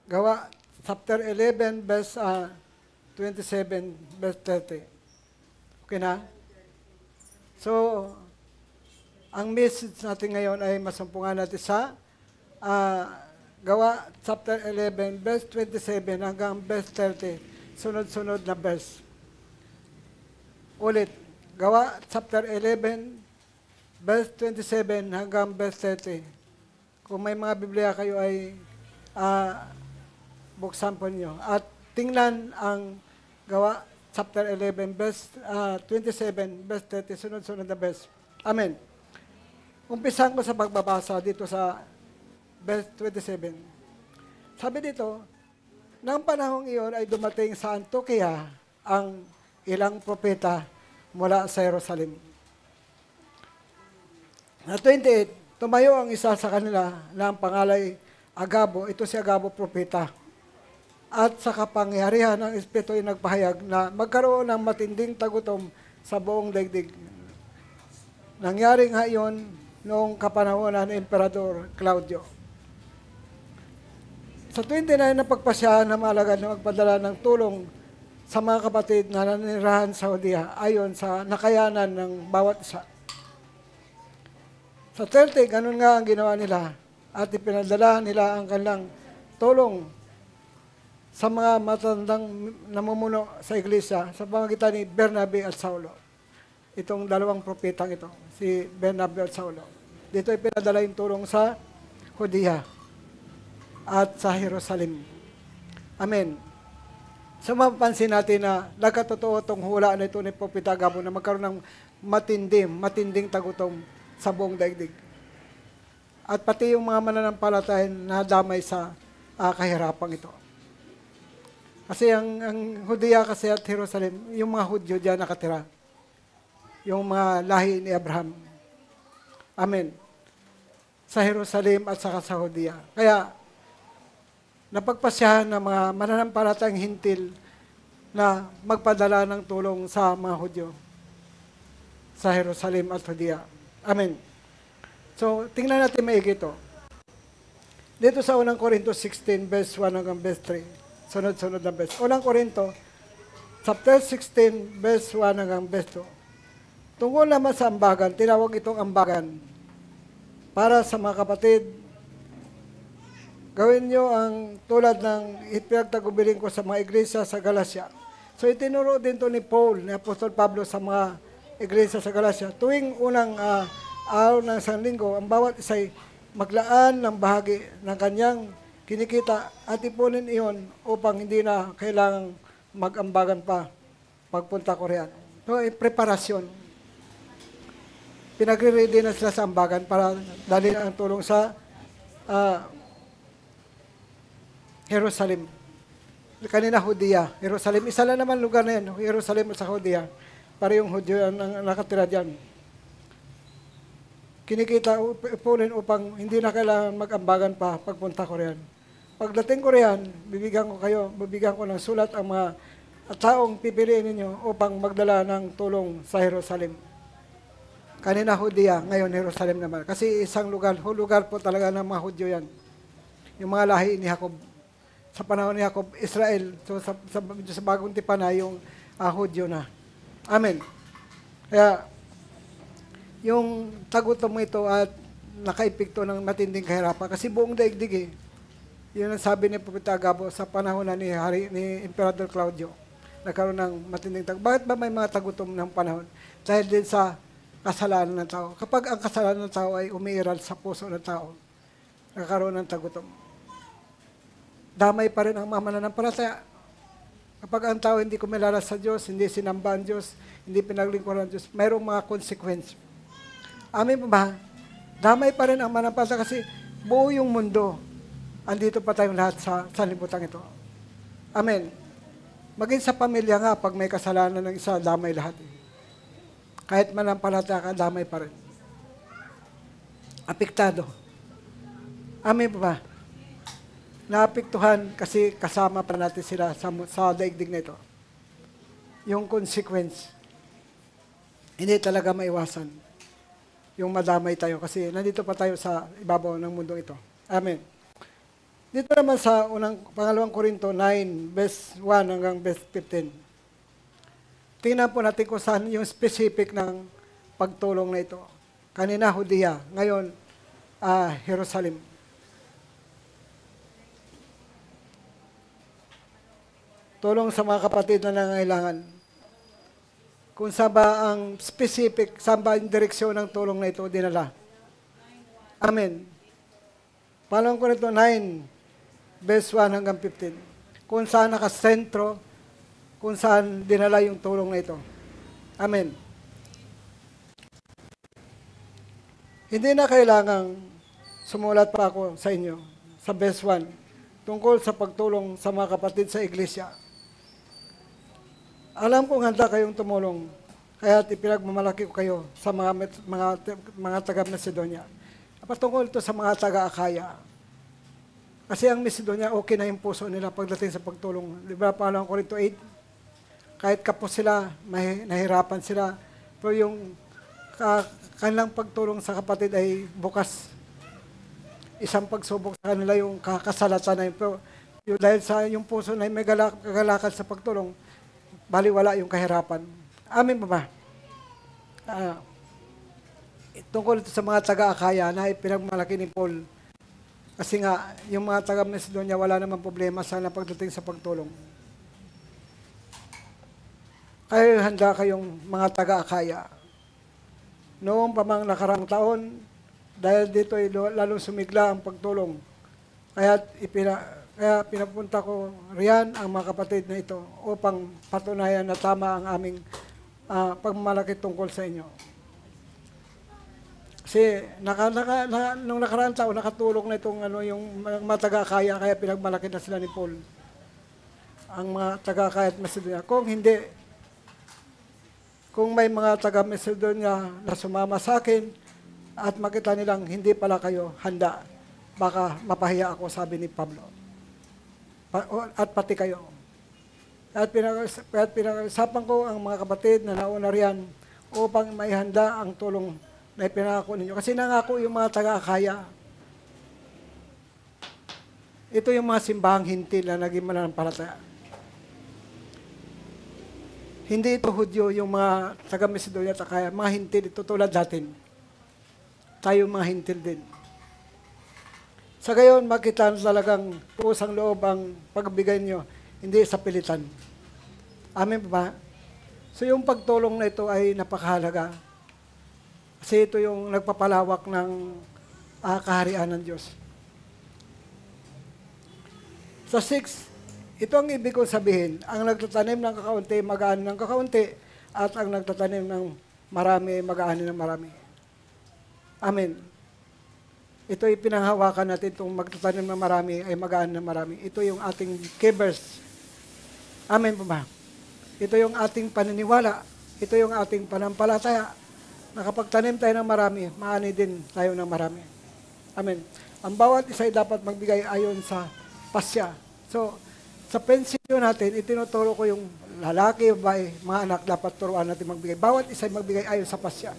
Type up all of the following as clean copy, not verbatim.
Gawa, chapter 11, verse 27, verse 30. Okay na? So, ang message natin ngayon ay masumpungan natin sa Gawa, chapter 11, verse 27 hanggang verse 30. Sunod-sunod na verse. Ulit. Gawa, chapter 11, verse 27 hanggang verse 30. Kung may mga Biblia kayo ay buksan po niyo. At tingnan ang Gawa, chapter 11, verse 27, verse 30, sunod-sunod na verse. Amen. Umpisan ko sa pagbabasa dito sa verse 27. Sabi dito, nang panahong iyon ay dumating sa Antioquia ang ilang propeta mula sa Jerusalem. Na 28, tumayo ang isa sa kanila na ang pangalay Agabo, ito si Agabo propeta. At sa kapangyarihan ng Espiritu ay nagpahayag na magkaroon ng matinding tagutom sa buong daigdig. Nangyari nga iyon noong kapanahonan ng Emperador Claudio. Sa 29 na pagpasya na malagad na magpadala ng tulong sa mga kapatid na nanirahan sa Judea ayon sa nakayanan ng bawat isa. Sa 30, ganun nga ang ginawa nila at ipinadala nila ang kanilang tulong sa mga matandang namumuno sa iglesia sa pamamagitan ni Bernabe at Saulo. Itong dalawang propetang ito, si Bernabe at Saulo. Dito ipinadala yung tulong sa Judea at sa Jerusalem. Amen. So mapapansin natin na nagkatotoo itong hula na ito ni Propeta Agabo na magkaroon ng matinding tagutom sa buong daigdig. At pati yung mga mananampalataya na damay sa kahirapang ito. Kasi ang Judea kasi at Jerusalem, yung mga Hudyo diyan nakatira. Yung mga lahi ni Abraham. Amen. Sa Jerusalem at saka sa Judea. Kaya, napagpasyahan ng mga mananampalatayang hintil na magpadala ng tulong sa mga Hudyo sa Jerusalem at Judea. Amen. So, tingnan natin maigi ito. Dito sa 1 Corinto 16, verse 1 hanggang verse 3. Sunod-sunod na verse. 1 Corinto, chapter 16, verse 1 hanggang verse 2. Tungkol naman sa ambagan, tinawag itong ambagan para sa mga kapatid. Gawin nyo ang tulad ng ipinagtagubilin ko sa mga iglesia sa Galacia. So itinuro din to ni Paul, ni Apostol Pablo sa mga iglesia sa Galacia. Tuwing unang araw ng isang linggo, ang bawat isa'y maglaan ng bahagi ng kanyang kinikita at ipunin iyon upang hindi na kailangang mag-ambagan pa pagpunta ko riyan. So, preparasyon. Pinagre-ready na sila sa ambagan para dalhin ang tulong sa Jerusalem. Kanina, Judea. Jerusalem. Isa lang naman lugar na yan. Jerusalem at sa Judea. Para yung Hudyo ang nakatira dyan. Kinikita upunin upang hindi na kailangan mag-ambagan pa pagpunta ko riyan. Pagdating ko riyan, bibigyan ko ng sulat ang mga taong pipiliin ninyo upang magdala ng tulong sa Jerusalem. Kanina Judea, ngayon Jerusalem naman. Kasi isang lugar po talaga ng mga Hudyo yan. Yung mga lahi ni Jacob. Sa panahon ni Jacob, Israel. So sa bagong tipan na yung Hudyo na. Amen. Kaya, yung tagutom mo ito at nakaipikto ng matinding kahirapan. Kasi buong daigdig Yun ang sabi ni Propeta Agabo sa panahon na ni Emperador Claudio. Nagkaroon ng matinding tagutom. Bakit ba may mga tagutom ng panahon? Dahil din sa kasalanan ng tao. Kapag ang kasalanan ng tao ay umiiral sa puso ng tao, nagkaroon ng tagutom. Damay pa rin ang mga mananampalataya. Kapag ang tao hindi kumilala sa Diyos, hindi sinamba ang Diyos, hindi pinaglingkuran ng Diyos, mayroong mga consequence. Amin po ba? Damay pa rin ang mananampalataya kasi buo yung mundo. Andito pa tayong lahat sa libutan ito. Amen. Maging sa pamilya nga, pag may kasalanan ng isa, damay lahat. Kahit mananampalataya ka, damay pa rin. Apektado. Amen po ba? Naapektuhan kasi kasama pa natin sila sa daigdig na ito. Yung consequence, hindi talaga maiwasan. Yung madamay tayo kasi nandito pa tayo sa ibabaw ng mundo ito. Amen. Dito naman sa pangalawang Korinto 9, verse 1 hanggang verse 15. Tingnan po natin kung saan yung specific ng pagtulong na ito. Kanina, Judea. Ngayon, Jerusalem. Tulong sa mga kapatid na nangangailangan. Kung saan ba ang specific, saan ba yung direksyon ng tulong na ito dinala. Amen. Pangalawang Korinto 9, verse 1 hanggang 15. Kung saan nakasentro, kung saan dinala yung tulong na ito. Amen. Hindi na kailangang sumulat pa ako sa inyo sa verse 1 tungkol sa pagtulong sa mga kapatid sa iglesia. Alam kong handa kayong tumulong, kaya ipinagmamalaki ko kayo sa mga taga-Macedonia. Patungkol ito sa mga taga-Akaya. Kasi ang Macedonia, okay na yung puso nila pagdating sa pagtulong. Di ba, Pangalawang Korinto 8? Kahit kapos sila, nahirapan sila, pero yung kanilang pagtulong sa kapatid ay bukas. Isang pagsubok sa kanila yung kasalatan na yun. Pero dahil sa yung puso na may kagalakan sa pagtulong, baliwala yung kahirapan. Amin ba? Tungkol ito sa mga taga-Akaya na pinagmalaki ni Paul. Kasi nga, yung mga taga-Macedonia, wala namang problema sa pagdating sa pagtulong. Kaya handa kayong mga taga-Akaya. Noong pamang nakarang taon, dahil dito ay lalong sumigla ang pagtulong. Kaya pinapunta ko riyan ang mga kapatid na ito upang patunayan na tama ang aming pagmamalaki tungkol sa inyo. Kasi nung nakaraang taon, nakatulong na itong yung mga taga-Akaya, kaya pinagmalaki na sila ni Paul. Ang mga taga-Akaya at Macedonia. Kung may mga taga-Macedonia na sumama sa akin at makita nilang hindi pala kayo handa, baka mapahiya ako, sabi ni Pablo. At pati kayo. At pinag-usapan ko ang mga kapatid na nauna riyan upang maihanda ang tulong na ipinangako ninyo. Kasi nangako yung mga taga-Akaya. Ito yung mga simbahang hintil na naging mananampalataya. Hindi ito Hudyo yung mga taga-Macedonia at Akaya. Mga hintil, ito tulad natin. Tayo mga hintil din. Sa gayon, makita talagang kusang loob ang pagbigay nyo, hindi sa pilitan. Amen ba? So yung pagtulong na ito ay napakahalaga. Kasi ito yung nagpapalawak ng kaharian ng Diyos. Sa 6, ito ang ibig kong sabihin. Ang nagtatanim ng kakaunti, mag-aani ng kakaunti, at ang nagtatanim ng marami, mag-aani ng marami. Amen. Ito ay pinanghawakan natin itong magtatanim ng marami ay mag-aani ng marami. Ito yung ating givers. Amen po ba? Ito yung ating paniniwala. Ito yung ating panampalataya. Na kapag tanim tayo ng marami, maani din tayo ng marami. Amen. Ang bawat isa ay dapat magbigay ayon sa pasya. So, sa prinsipyo natin, itinuturo ko yung lalaki, babae, mga anak, dapat turuan natin magbigay. Bawat isa ay magbigay ayon sa pasya.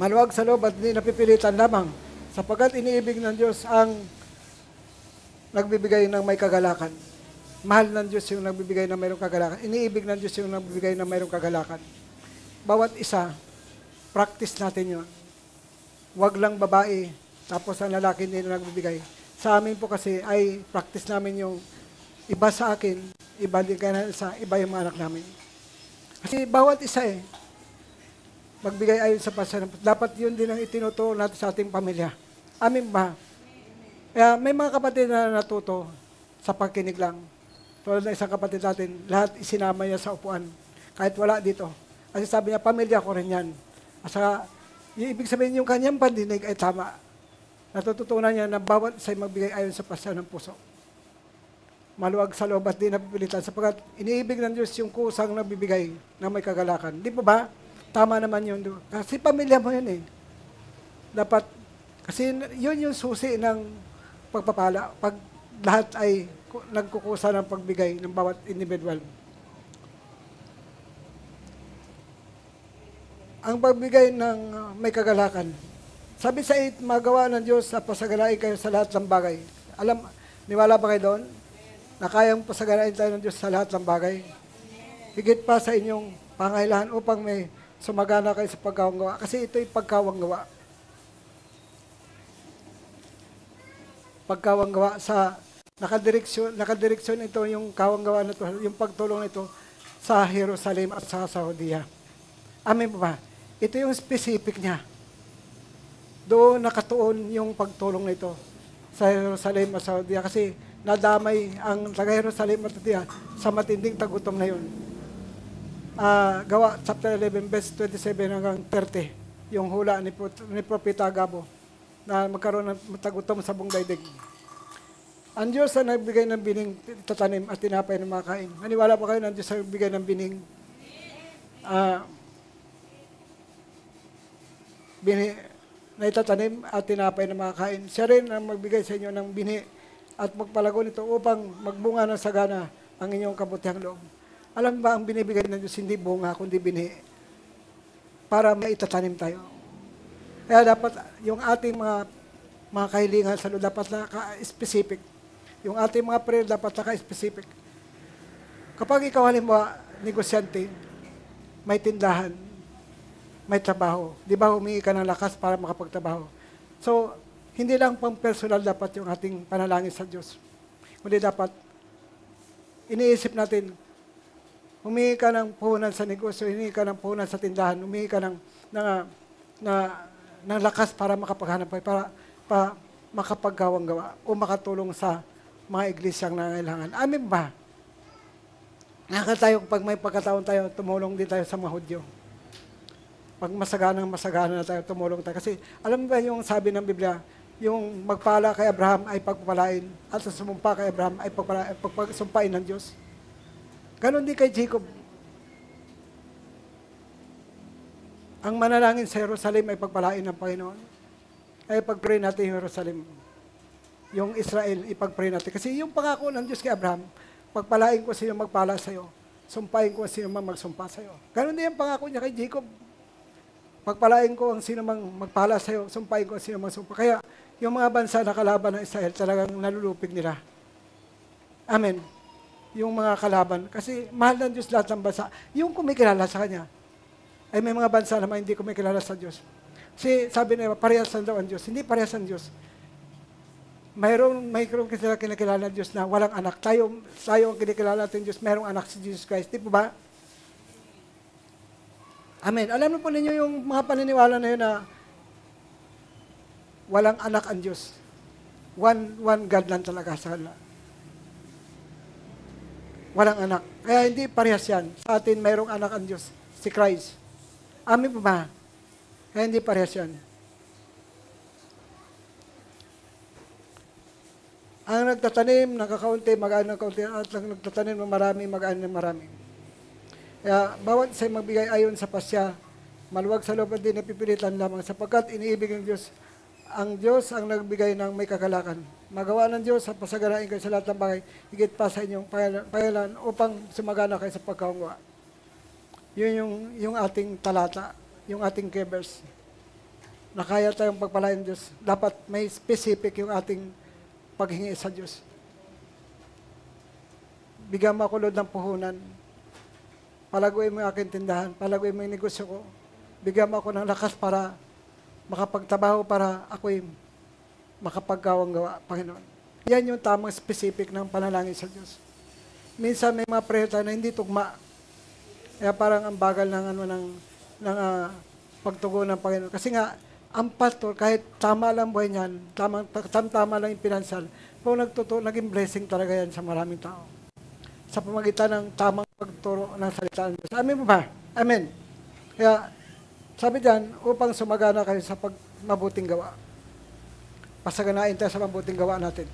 Maluwag sa loob at hindi napipilitan lamang, sapagkat iniibig ng Diyos ang nagbibigay ng may kagalakan. Mahal ng Diyos yung nagbibigay ng mayroong kagalakan. Iniibig ng Diyos yung nagbibigay ng mayroong kagalakan. Bawat isa, practice natin yun. Huwag lang babae, tapos ang lalaki hindi na nagbibigay. Sa amin po kasi ay practice namin yung iba sa akin, iba din kaya sa iba yung mga anak namin. Kasi bawat isa magbigay ayon sa pasya. Dapat yun din ang itinuturo natin sa ating pamilya. Amin ba? Kaya may mga kapatid na natuto sa pagkinig lang. Tulad na isang kapatid natin, lahat isinama niya sa upuan. Kahit wala dito. Kasi sabi niya, pamilya ko rin yan. At saka, yung ibig sabihin yung kanyang pandinig ay tama. Natututunan niya na bawat isa'y magbigay ayon sa pasya ng puso. Maluwag sa loob at di napipilitan. Sapagkat iniibig ng Diyos yung kusang nabibigay na may kagalakan. Di ba? Tama naman yun. Kasi pamilya mo yun Dapat, kasi yun yung susi ng pagpapala. Pag lahat ay nagkukusa ng pagbigay ng bawat individual. Ang pagbigay ng may kagalakan, Sabi sa 8, magawa ng Diyos na pasagalain kayo sa lahat ng bagay. Niwala ba kayo doon? Na kayang pasagalain tayo ng Diyos sa lahat ng bagay. Higit pa sa inyong pangailangan upang may sumagana kayo sa pagkawang gawa. Kasi ito'y pagkawang gawa. Pagkawang gawa sa nakadireksyon ito yung kawang gawa na ito, yung pagtulong nito sa Jerusalem at sa Saudia. Amen po ba? Ito yung specific niya. Doon nakatuon yung pagtulong nito sa Jerusalem at Saudia kasi nadamay ang taga Jerusalem at Saudia sa matinding tagutom na yun. Gawa chapter 11 verse 27 hanggang 30 yung hula ni Propeta Agabo na magkaroon ng tagutom sa buong daigdig. Ang Diyos ang nagbigay ng bining tatanim at tinapay ng makain. Maniwala pa kayo ng Diyos ang nagbigay ng bining na itatanim at tinapay ng makain. Siya rin ang magbigay sa inyo ng bini at magpalago nito upang magbunga ng sagana ang inyong kabutihang loob. Alam ba ang binibigay ng Diyos hindi bunga kundi bini para maitatanim tayo. Kaya dapat yung ating mga kahilingan sa Lord dapat naka-specific. Yung ating mga prayer dapat naka-specific. Kapag ikaw halimbawa, negosyante, may tindahan, may trabaho. Di ba humingi ka ng lakas para makapagtrabaho? So, hindi lang pang personal dapat yung ating panalangin sa Diyos. Kundi dapat, iniisip natin, humingi ka ng puhunan sa negosyo, humingi ka ng puhunan sa tindahan, humingi ka ng lakas para makapaghanap para makapaggawang gawa o makatulong sa mga iglesyang nangailangan. Amen ba? Tayo, pag may pagkataon tayo, tumulong din tayo sa mga Hudyo. Pag masagana na tayo, tumulong tayo. Kasi alam mo ba yung sabi ng Biblia, yung magpala kay Abraham ay pagpapalain at sa sumumpa kay Abraham ay pagpagsumpain ng Diyos. Ganon din kay Jacob. Ang manalangin sa Jerusalem ay pagpalain ng Panginoon. Ay pag-pray natin yung Jerusalem. Yung Israel, ipag-pray natin. Kasi yung pangako ng Diyos kay Abraham, pagpalain ko sino magpala sa'yo. Sumpain ko sino mang magsumpa sa'yo. Ganon din yung pangako niya kay Jacob. Pagpalain ko ang sino mang magpala sa'yo. Sumpain ko ang sino mang sumpa. Kaya yung mga bansa na kalaban ng Israel, talagang nalulupig nila. Amen. Yung mga kalaban. Kasi mahal ng Diyos lahat ng bansa. Yung kumikilala sa Kanya. Ay may mga bansa naman hindi kumikilala sa Diyos. Kasi sabi nila, parehasan daw ang Diyos. Hindi parehasan ang Diyos. Mayroong sila kinikilala ng Diyos na walang anak. Tayo ang kinikilala natin Diyos, mayroong anak si Jesus Christ. Di po ba? Amen. Alam mo po ninyo yung mga paniniwala na yun na walang anak ang Diyos. One God lang talaga sa kanila. Walang anak. Kaya hindi parehas yan. Sa atin, mayroong anak ang Diyos, si Christ. Amen po ba? Kaya hindi parehas yan. Ang nagtatanim, nakakaunti, mag-aan ng kaunti, at ang nagtatanim ng marami, mag-aan ng marami. Kaya bawat isa'y magbigay ayon sa pasya, maluwag sa loob at di napipilitan lamang, sapagkat iniibig ng Diyos. Ang Diyos ang nagbigay ng may kakalakan. Magawa ng Diyos at pasagarain kayo sa lahat ng bagay, higit pa sa inyong pangalan upang sumagana kayo sa pagkawangwa. Yun yung ating talata, yung ating key-verse. Na kaya tayong pagpalain ng Diyos. Dapat may specific yung ating paghingi sa Diyos. Bigyan mo ako, Lord, ng puhunan. Palaguin mo yung aking tindahan. Palaguin mo yung negosyo ko. Bigyan mo ako ng lakas para makapagtrabaho para ako'y makapaggawang gawa, Panginoon. Yan yung tamang specific ng panalangin sa Diyos. Minsan may mga prayer tayo na hindi tugma. Kaya parang ang bagal ng pagtugon ng Panginoon. Kasi nga, ang pastor, kahit tama lang buhay niyan, tama lang yung financial, kung naging blessing talaga yan sa maraming tao. Sa pamagitan ng tamang pagturo ng salita ng Diyos. Amen po ba? Amen. Kaya, sabi diyan, upang sumagana kayo sa mabuting gawa. Pasaganain tayo sa mabuting gawa natin.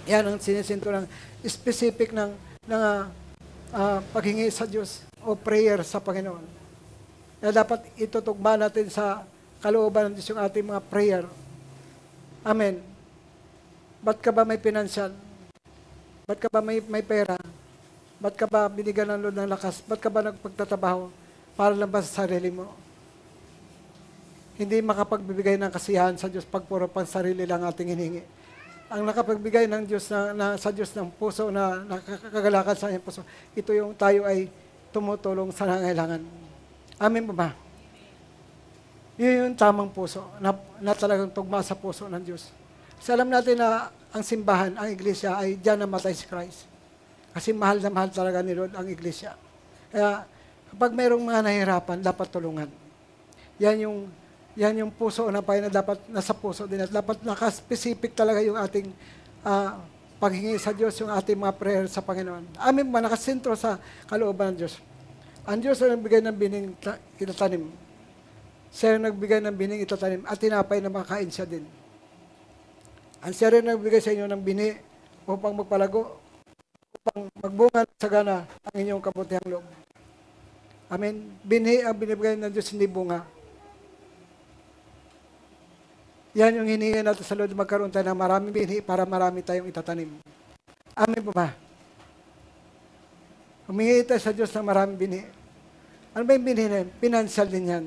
Yan ang sinisinto ng specific ng paghingi sa Diyos o prayer sa Panginoon. Kaya dapat itutugma natin sa kalooban ng Diyos yung ating mga prayer. Amen. Ba't ka ba may financial? Ba't ka ba may pera? Ba't ka ba binigyan ng Lord ng lakas? Ba't ka ba nagpagtatrabaho para lang ba sa sarili mo? hindi makapagbibigay ng kasiyahan sa Diyos pag puro pang sarili lang ating hiningi. Ang nakapagbigay ng Diyos sa Diyos ng puso na nakakagalakan sa kanyang puso, ito yung tayo ay tumutulong sa nangailangan. Amen ba? Yun yung tamang puso na talagang tugma sa puso ng Diyos. Kasi alam natin na ang simbahan, ang iglesia ay diyan namatay si Christ. Kasi mahal na mahal talaga ni Lord ang iglesia. Kaya kapag mayroong mga nahihirapan, dapat tulungan. Yan yung puso na na dapat nasa puso din at dapat naka-specific talaga yung ating paghingi sa Diyos, yung ating mga prayer sa Panginoon. Amin ba, nakasentro sa kalooban ng Diyos. Ang Diyos ang nagbigay ng bining itatanim. Siya yung nagbigay ng bining itatanim at tinapay na makain siya din. Ang siya rin nagbigay sa inyo ng bini upang magpalago, upang magbunga sa gana ang inyong kabutihang loob. Amen. Binhi ang binibigay ng Diyos, hindi bunga. Yan yung hiningi natin sa Lord, magkaroon tayo ng maraming binhi para marami tayong itatanim. Amen po ba? Humingi tayo sa Diyos ng maraming binhi. Ano ba yung binhi na yun? Financial din yan.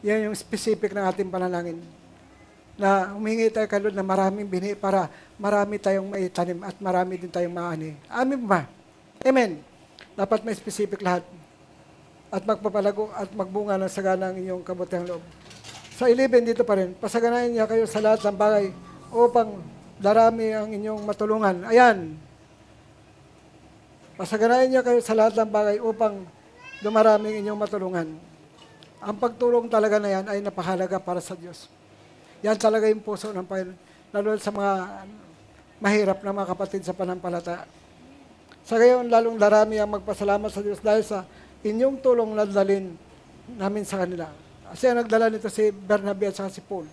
Yan yung specific ng ating panalangin. Na humingi tayo kay Lord ng maraming binhi para marami tayong maitanim at marami din tayong maani. Amen po ba? Amen. Dapat may specific lahat. At magpapalago at magbunga ng sagana ang inyong kabutihang loob. Sa 11 dito pa rin, pasaganahin niya kayo sa lahat ng bagay upang darami ang inyong matulungan. Ayan. Pasaganahin niya kayo sa lahat ng bagay upang dumarami ang inyong matulungan. Ang pagtulong talaga na yan ay napakahalaga para sa Diyos. Yan talaga yung puso ng Panginoon, lalo sa mga mahirap na mga kapatid sa panampalataya. Sa gayon, lalong darami ang magpasalamat sa Diyos dahil sa inyong tulong na dalhin namin sa kanila. Kasi ang nagdala nito si Bernabe at si Paul.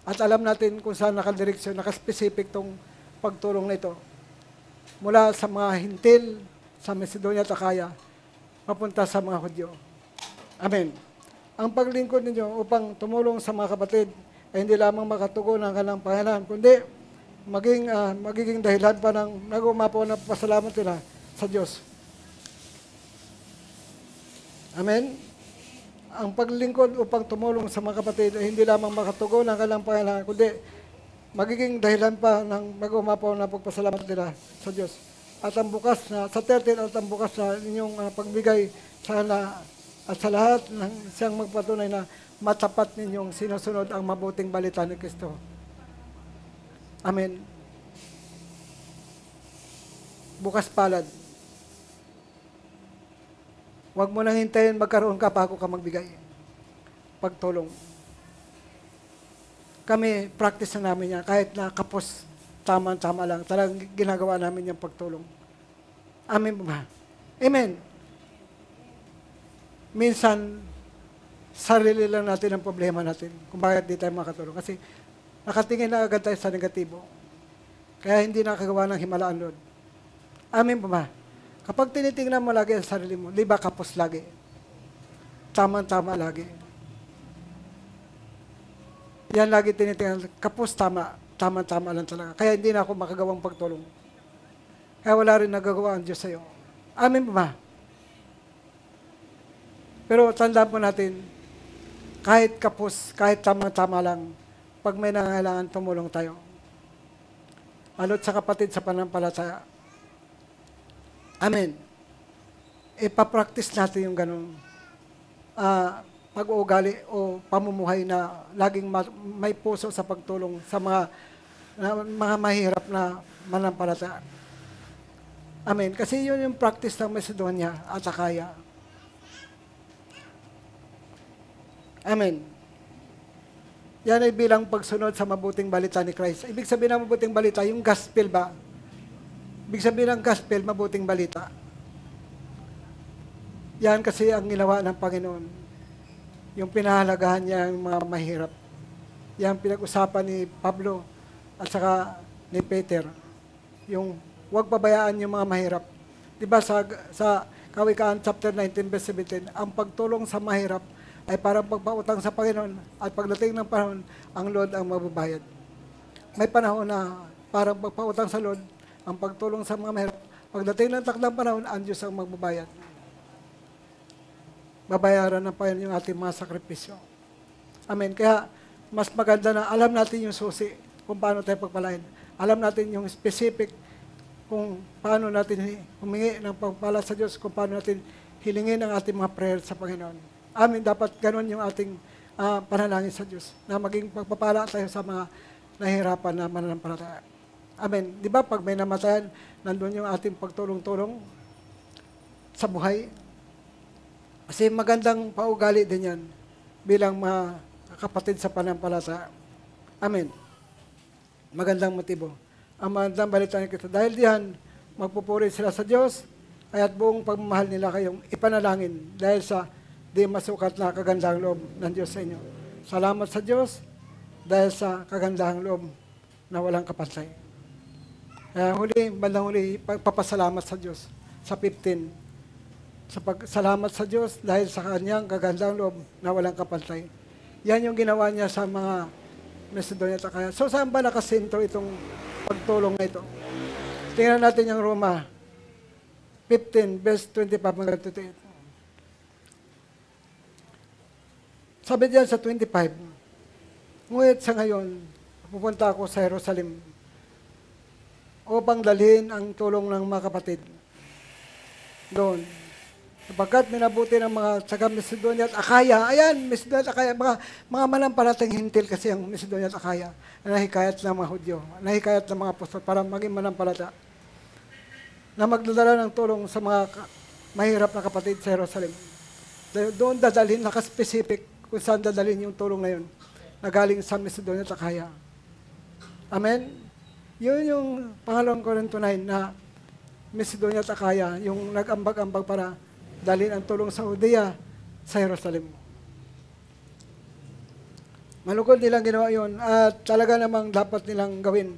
At alam natin kung saan nakadireksyon, nakaspecific tong pagtulong na ito. Mula sa mga hintil, sa Macedonia at Akaya, papunta sa mga Hudyo. Amen. Ang paglingkod ninyo upang tumulong sa mga kapatid ay hindi lamang makatugon ng kanilang pangailangan, kundi magiging dahilan pa ng nag-umapaw na pasalamat nila sa Diyos. Amen. Ang paglingkod upang tumulong sa mga kapatid ay hindi lamang makatugon ng kanilang pangailangan, kundi magiging dahilan pa ng mag-umapaw na pagpasalamat nila sa Diyos. At ang bukas na, sa 13 at ang bukas na inyong pagbigay sana at sa lahat ng siyang magpatunay na matapat ninyong sinusunod ang mabuting balita ni Kristo. Amen. Bukas palad. Huwag mo nang hintayin magkaroon ka bago ka magbigay. Pagtulong. Kami, practice na namin yan. Kahit na kapos, tama-tama lang. Talagang ginagawa namin yung pagtulong. Amen ba? Amen. Minsan, sarili lang natin ang problema natin kung bakit di tayo makatulong. Kasi nakatingin na agad tayo sa negatibo. Kaya hindi nakagawa ng himalaan, Lord. Amen ba? Kapag tinitingnan mo lagi ang sarili mo, di ba kapos lagi? Tama-tama lagi. Yan lagi tinitingnan, kapos tama. Tama-tama lang talaga. Kaya hindi na ako makagawang pagtulong. Kaya wala rin nagagawa ang Diyos sa'yo. Amen ba? Pero tandaan po natin, kahit kapos, kahit tama-tama lang, pag may nangangailangan, tumulong tayo. Alot sa kapatid sa panampalataya. Amen. Ipapractice natin yung ganun pag-uugali o pamumuhay na laging may puso sa pagtulong sa mga mahirap na manampalataya. Amen. Kasi yun yung practice ng Macedonia at Akaya. Amen. Yan ay bilang pagsunod sa mabuting balita ni Christ. Ibig sabihin ng mabuting balita, yung gospel ba? Ibig sabihin ng gospel, mabuting balita. Yan kasi ang ginawa ng Panginoon. Yung pinahalagahan niya ang mga mahirap. Yan pinag-usapan ni Pablo at saka ni Peter. Yung huwag pabayaan yung mga mahirap. Diba sa Kawikaan chapter 19 verse 17, ang pagtulong sa mahirap ay parang pagpautang sa Panginoon at pagdating ng panahon, ang Lord ang magbabayad. May panahon na parang pagpautang sa Lord, ang pagtulong sa mga mahirap. Pagdating ng takdang panahon, ang Diyos ang magbabayad. babayaran ng Panginoon yung ating mga sakripisyo. Amen. Kaya, mas maganda na alam natin yung susi kung paano tayo pagpalain. Alam natin yung specific kung paano natin humingi ng pagpala sa Diyos, kung paano natin hilingin ang ating mga prayer sa Panginoon. Amen. Dapat ganun yung ating panalangin sa Diyos, na maging pagpapala tayo sa mga nahihirapan na mananampalataya. Amen. Di ba, pag may namatayan, nandun yung ating pagtulong-tulong sa buhay. Kasi magandang paugali din yan bilang mga kapatid sa pananampalataya. Amen. Magandang motibo. Ang magandang balita nito. Dahil diyan, magpupuri sila sa Diyos, at buong pagmamahal nila kayong ipanalangin dahil sa di masukat na kagandahang loob ng Diyos sa inyo. Salamat sa Diyos dahil sa kagandahang loob na walang kapantay. Bandang huli, pagpapasalamat sa Diyos sa 15. Sa pagsalamat sa Diyos dahil sa kanyang kagandahang loob na walang kapantay. Yan yung ginawa niya sa mga Macedonia at Achaia. So saan ba nakasentro itong pagtulong na ito? Tingnan natin yung Roma 15, verse 25 hanggang 28. Sabi diyan sa 25, ngunit sa ngayon, pupunta ako sa Jerusalem upang dalhin ang tulong ng mga kapatid doon. Sapagkat minabuti ng mga taga Macedonia at Achaia. Ayan, Macedonia at Achaia. Mga manampalatayang hintil kasi ang Macedonia at Achaia. Nahikayat ng mga Hudyo. Nahikayat ng mga apostol para maging manampalataya. Na magdadala ng tulong sa mga mahirap na kapatid sa Jerusalem. Doon dadalhin, nakaspecific kung saan dadalhin yung tulong na yun. Na galing sa Macedonia at Achaia. Amen? Yun yung pangalawang Corinto 9 na Macedonia at Achaia, yung nag-ambag-ambag para dalhin ang tulong sa Judea sa Jerusalem. Malukod nilang ginawa yun at talaga namang dapat nilang gawin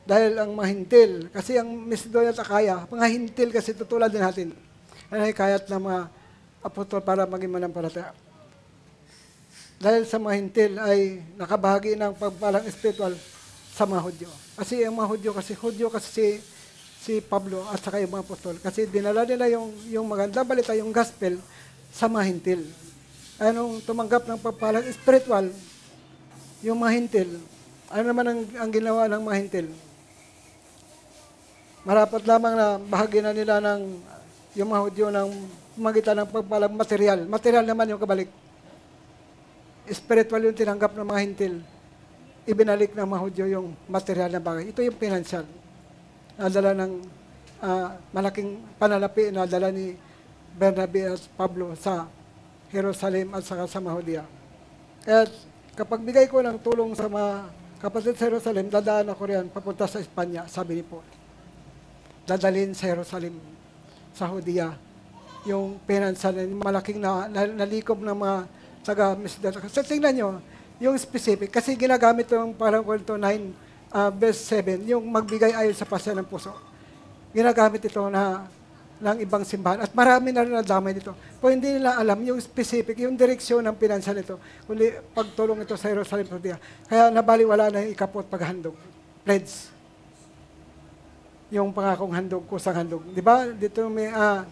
dahil ang mga hintil, kasi ang Macedonia at Achaia, mga hintil kasi tutulad din natin, ay kayat ng mga apostol para maging manampalataya. Dahil sa mga hintil ay nakabahagi ng pagpalang espiritual sa mga Hudyo. Kasi ang mga Hudyo kasi si Pablo at saka yung mga apostol. Kasi dinala nila yung maganda balita, yung gospel sa mga hintil. Anong tumanggap ng pagpalang spiritual, yung mga hintil, ano naman ang ginawa ng mga hintil? Marapat lamang na bahagi na nila ng yung mga Hudyo ng magitan ng pagpalang material. Material naman yung kabalik. Spiritual yung tinanggap ng mga hintil. Ibinalik ng mga Hudyo yung material na bagay. Ito yung financial. Nadala ng malaking panalapi na dala ni Bernabe at Pablo sa Jerusalem at saka sa Judea. At kapag bigay ko ng tulong sa mga kapatid sa Jerusalem, dadaan ako riyan papunta sa Espanya, sabi ni Paul. Dadalhin sa Jerusalem, sa Judea, yung financial, yung malaking nalikob ng mga taga-Macedonia. So tingnan nyo, yung specific, kasi ginagamit yung parang Corinto 9, verse 7, yung magbigay ayon sa pasya ng puso. Ginagamit ito ng ibang simbahan. At marami na rin nadamay dito. Kung hindi nila alam yung specific, yung direksyon ng pinansyal nito, kundi pagtulong ito sa Jerusalem, Judea. Kaya nabaliwala na yung ikapot paghandog. Pledge. Yung pangakong handog, kusang handog. Di ba? Dito may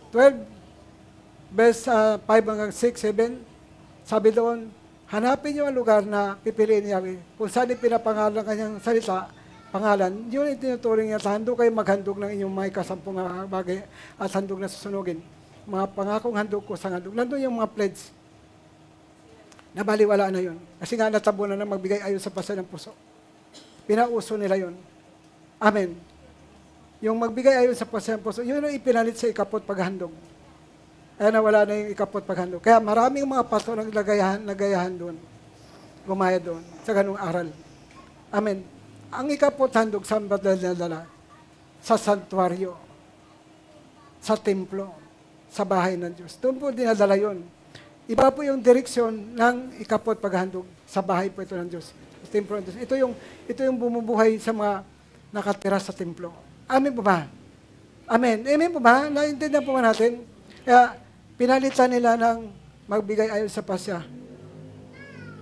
12, verse 5 hanggang 6, 7. Sabi doon, hanapin niyo ang lugar na pipiliin niya. Kung saan ipinapangalan ng kanyang salita, pangalan, yun yung tinuturing niya. Handog kayo maghandog ng inyong mga ikasampung bagay at handog na susunugin. Mga pangakong handog, kusang handog. Nandun yung mga pledge. Nabaliwala na yun. Kasi nga natabunan na magbigay ayon sa pasya ng puso. Pinauso nila yun. Amen. Yung magbigay ayon sa pasya ng puso, yun yung ipinalit sa ikapot paghandog. Kaya nawala na yung ikapot paghandog. Kaya maraming mga pastor ang nagayahan doon. Gumaya doon sa ganung aral. Amen. Ang ikapot handog saan ba dala? Sa santuaryo, sa templo, sa bahay ng Diyos. Doon po dinadala yun. Iba po yung direksyon ng ikapot paghandog sa bahay po ito ng Diyos. Sa templo ng Diyos. Ito yung bumubuhay sa mga nakatira sa templo. Amen po ba? Amen. Amen po ba? Naintindihan po ba natin? Kaya, pinalitan nila ng magbigay ayon sa pasya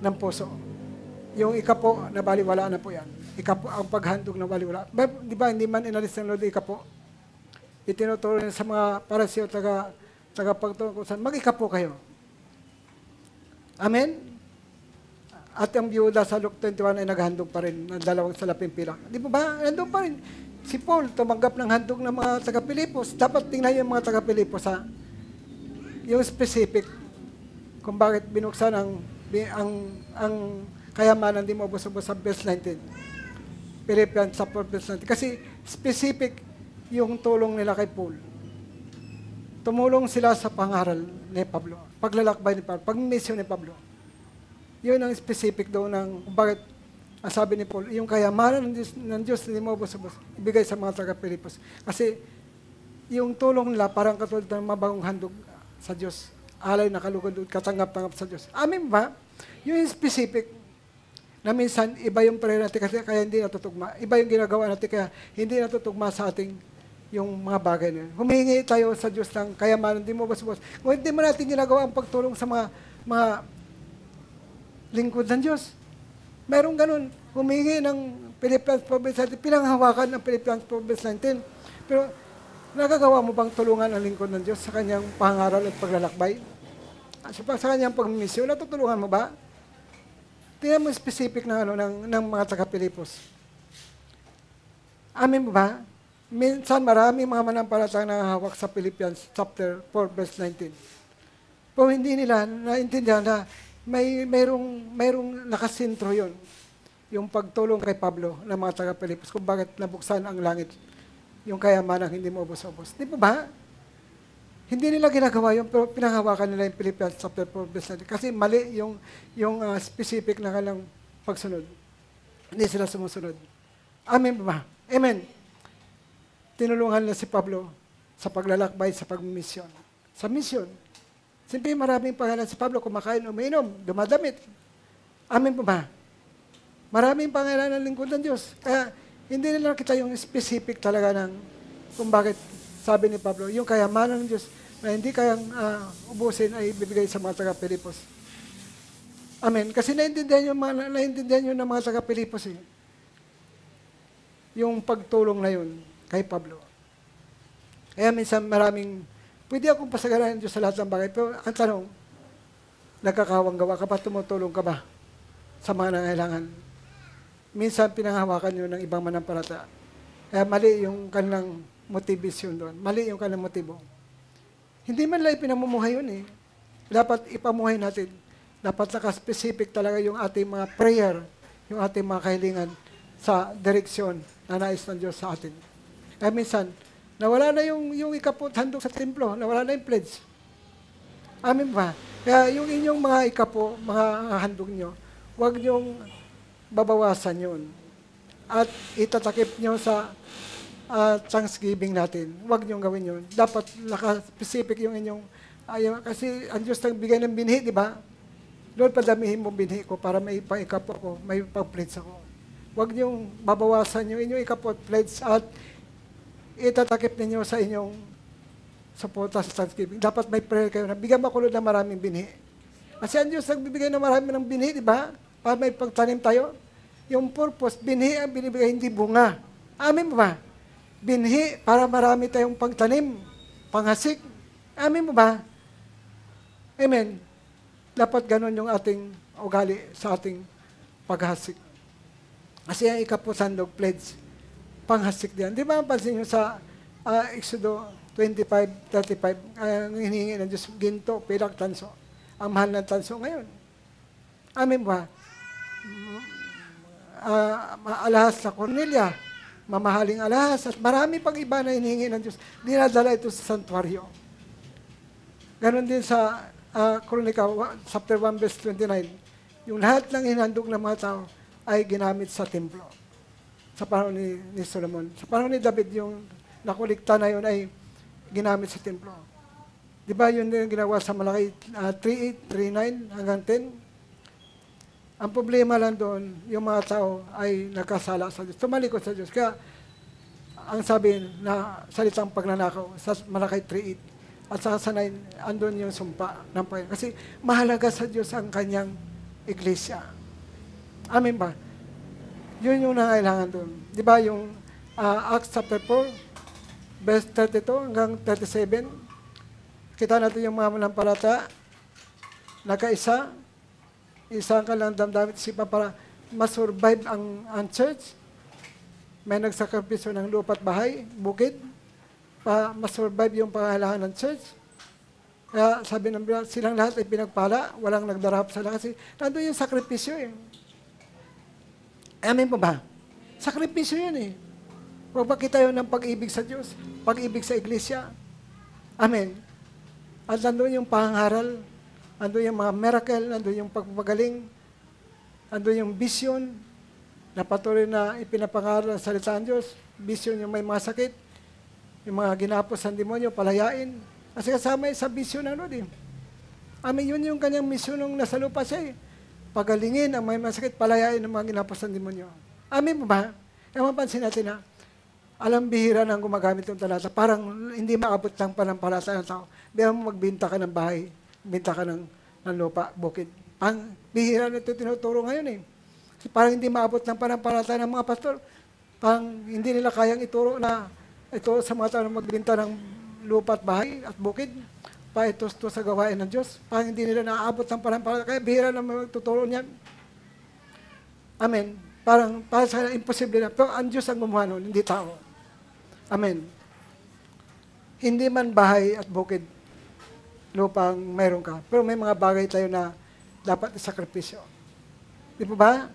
ng puso. Yung ikapo, nabaliwala na po yan. Ikapo, ang paghandog na baliwala. Di ba, hindi man inalis ng Lord ikapo. Itinuturo niya sa mga parasyo, taga-pagtulong kung saan, mag-ikapo kayo. Amen? At ang byuda sa Luke 21 ay naghandog pa rin ng 2 salaping pilak. Di ba ba? Nandun pa rin. Si Paul tumanggap ng handog ng mga taga-Pilipos. Dapat tingnan yung mga taga-Pilipos, ha? Yung specific kung bakit binuksan ang kayamanan di mo ubos-ubos sa verse 19. Philippians chapter verse 19. Kasi specific yung tulong nila kay Paul. Tumulong sila sa pangaral ni Pablo. Paglalakbay ni Pablo. Pag-mission ni Pablo. Yun ang specific daw ng bakit ang sabi ni Paul, yung kayamanan ng Diyos hindi mo ubos-ubos, ibigay sa mga taga-Pilipos. Kasi yung tulong nila parang katulad ng mabagong handog sa Diyos. Alay na kalugod, katanggap-tanggap sa Diyos. Amin ba? Yung specific na minsan iba yung prayer natin kasi kaya hindi natutugma. Iba yung ginagawa natin kaya hindi natutugma sa ating yung mga bagay na yun. Humingi tayo sa Diyos ng kayamanan, hindi mo ubos-ubos. Kung hindi mo natin ginagawa ang pagtulong sa mga lingkod ng Diyos. Merong ganun. Humingi ng Philippians 4:19, pinanghawakan ng Philippians 4:19. Pero nagagawa mo bang tulungan ang lingkod ng Diyos sa kanyang pangaral at paglalakbay? Sa kanyang pagmisyon, natutulungan mo ba? Tingnan mo specific na ng mga taga-Pilipos. Amin mo ba? Minsan maraming mga manampalatayang nangahawak sa Philippians chapter 4:19. Pero hindi nila naintindihan na mayroong nakasintro yun, yung pagtulong kay Pablo ng mga taga-Pilipos kung bakit nabuksan ang langit, yung kayamanang hindi mo ubos-ubos. Di ba? Hindi nila ginagawa yun, pero pinanghawakan nila yung Philippians chapter 4:19 kasi mali yung specific na kanilang pagsunod. Hindi sila sumusunod. Amen ba? Amen. Tinulungan nila si Pablo sa paglalakbay, sa pagmisyon. Sa misyon. Siyempre, maraming pangalan si Pablo, kumakain, umiinom, dumadamit. Amen po ba? Maraming pangalan ng lingkod ng Diyos. Kaya, hindi nila kita yung specific talaga ng kung bakit sabi ni Pablo, yung kayamanan ng Diyos na hindi kayang ubusin ay bibigay sa mga taga-Pilipos. Amen. Kasi naintindihan yun ng mga taga-Pilipos eh. Yung pagtulong na yun kay Pablo. Kaya minsan pwede akong pasagalahin Diyos sa lahat ng bagay. Pero ang tanong, nagkakawang gawa ka ba? Tumutulong ka ba sa mga nangailangan? Minsan pinanghawakan nyo ng ibang manampalataya. Kaya mali yung kanilang motivation doon. Mali yung kanilang motibo. Hindi man lang pinamumuhay yun eh. Dapat ipamuhay natin. Dapat naka-specific talaga yung ating mga prayer, yung ating mga kahilingan sa direksyon na nais ng Diyos sa atin. Kaya minsan, nawala na yung ikapot handog sa templo. Nawala na yung pledge. Amin ba? Kaya yung inyong mga ikapo, mga handog nyo, huwag nyong babawasan yun. At itatakip nyo sa Thanksgiving natin. Huwag nyong gawin yun. Dapat naka-specific yung inyong kasi ang Diyos nagbigay ng binhi, di ba? Lord, padamihin mo binhi ko para may pang-ikapo ko, may pang-pledge ako. Huwag nyong babawasan yung inyong ikapo at pledge at itatakip ninyo sa inyong suporta sa Thanksgiving. Dapat may prayer kayo na bigyan makulod ng maraming binhi. Kasi ang Diyos nagbibigay ng maraming ng binhi, di ba? Para may pagtanim tayo. Yung purpose, binhi ang binibigay, hindi bunga. Amin mo ba? Binhi para marami tayong pagtanim, panghasik. Amin mo ba? Amen. Dapat ganun yung ating ugali sa ating paghasik. Kasi ang ikapusandog pledge, panghasik diyan. Di ba pansin nyo sa Exodo 25:35, ang hinihingi ng Diyos, ginto, pilak, tanso. Ang mahal ng tanso ngayon. Amin ba? Alahas sa Cornelia, mamahaling alahas, at marami pang iba na hinihingi ng Diyos. Dinadala ito sa santuario. Ganon din sa Kronika, chapter 1:29. Yung lahat ng hinandog ng mga tao ay ginamit sa templo. Sa panahon ni Solomon. Sa panahon ni David, yung nakulikta na yun ay ginamit sa templo. Di ba yun yung ginawa sa Malaki 3:8, 3:9 hanggang 10? Ang problema lang doon, yung mga tao ay nakasala sa Diyos. Tumalikod sa Diyos. Kaya, ang sabi na salitang pagnanakaw sa Malaki 3:8 at sa 9, andun yung sumpa ng Panginoon. Kasi mahalaga sa Diyos ang kanyang iglesia. Amen ba? Yun yung nangailangan doon. Di ba yung Acts chapter 4, verse 32 hanggang 37, kita natin yung mga manampalataya, nakaisa, isang ka lang damdamin isipan para masurvive ang church. May nagsakripisyo ng lupa at bahay, bukid, para masurvive yung pangangailangan ng church. Kaya sabi ng Biblia, silang lahat ay pinagpala, walang nagdarap sa lahat. Kasi nandun yung sakripisyo eh. Amen po ba? Sakripisyo yun eh. Pagpakita yun ng pag-ibig sa Diyos, pag-ibig sa iglesia. Amen. At nandun yung pangaral, nandun yung mga miracle, nandun yung pagpapagaling, nandun yung vision, na patuloy na ipinapangaral ng salita ng Diyos, vision yung may mga sakit, yung mga ginapos ng demonyo, palayain. Kasi kasama sa vision ng Lord eh. Amen, yun yung kanyang mission nung nasa lupa siya eh. Pagalingin ang may masakit, palayain ng mga ginapos ng demonyo. Amen mo ba? Kaya mapansin natin na, alam bihira nang gumagamit yung talata, parang hindi maabot ng panampalataya ng tao. Bihira mo magbinta ka ng bahay, binta ka ng lupa, bukid. Ang bihira na ito tinuturo ngayon eh. Kasi parang hindi maabot ng panampalataya ng mga pastor. Parang hindi nila kayang ituro na ito sa mga tao na magbinta ng lupa at bahay at bukid. Pa ito sa gawain ng Diyos. Parang hindi nila naaabot ng panampalataya. Kaya bihira na magtuturo niyan. Amen. Parang sa imposible na. Pero ang Diyos ang gumawa nun, hindi tao. Amen. Hindi man bahay at bukid, lupang mayroon ka. Pero may mga bagay tayo na dapat isakripisyo. Di po ba?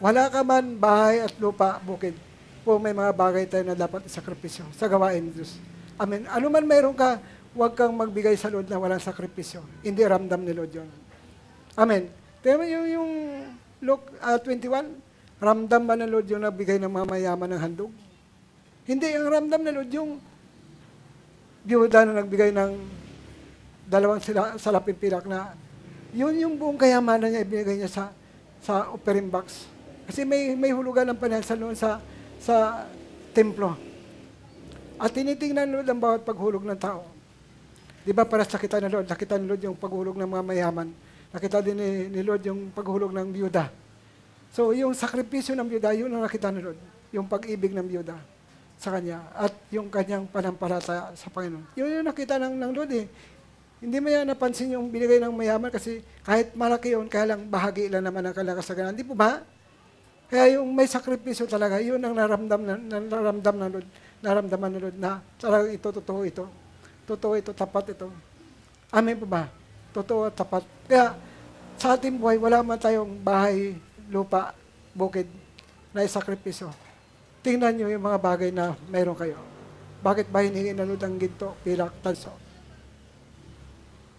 Wala ka man bahay at lupa, bukid. Po may mga bagay tayo na dapat isakripisyo sa gawain ng Diyos. Amen. Ano man mayroon ka, huwag kang magbigay sa Lord na walang sakripisyo. Hindi ramdam ni Lord yun. Amen. Tignan mo yung Luke 21, ramdam ba ng Lord yung nagbigay ng mga mayaman ng handog? Hindi, ang ramdam na Lord yung biyuda na nagbigay ng 2 salaping pilak na yun yung buong kayamanan niya ibinigay niya sa offering box. Kasi may hulugan ng panansa noon sa templo. At tinitingnan Lord ang bawat paghulog ng tao. Di ba para nakita ni Lord? Nakita ni Lord yung paghulog ng mga mayaman. Nakita din ni Lord yung paghulog ng biyuda. So yung sakripisyo ng biyuda, yun ang nakita ni Lord. Yung pag-ibig ng biyuda sa Kanya at yung Kanyang panampalataya sa Panginoon. Yun yung nakita ng Lord eh. Hindi mo yan napansin yung binigay ng mayaman kasi kahit malaki yun, kaya lang bahagi lang naman ang kanilang kasaganan. Hindi po ba? Kaya yung may sakripisyo talaga, yun ang naramdaman ng Lord na talagang ito, totoo ito. Totoo ito, tapat ito. Amen po ba? Totoo at tapat. Kaya sa ating buhay, wala man tayong bahay, lupa, bukid na isakripisyo. Tingnan nyo yung mga bagay na mayroon kayo. Bakit ba hinihingi na Lord ang ginto, pilak, tanso?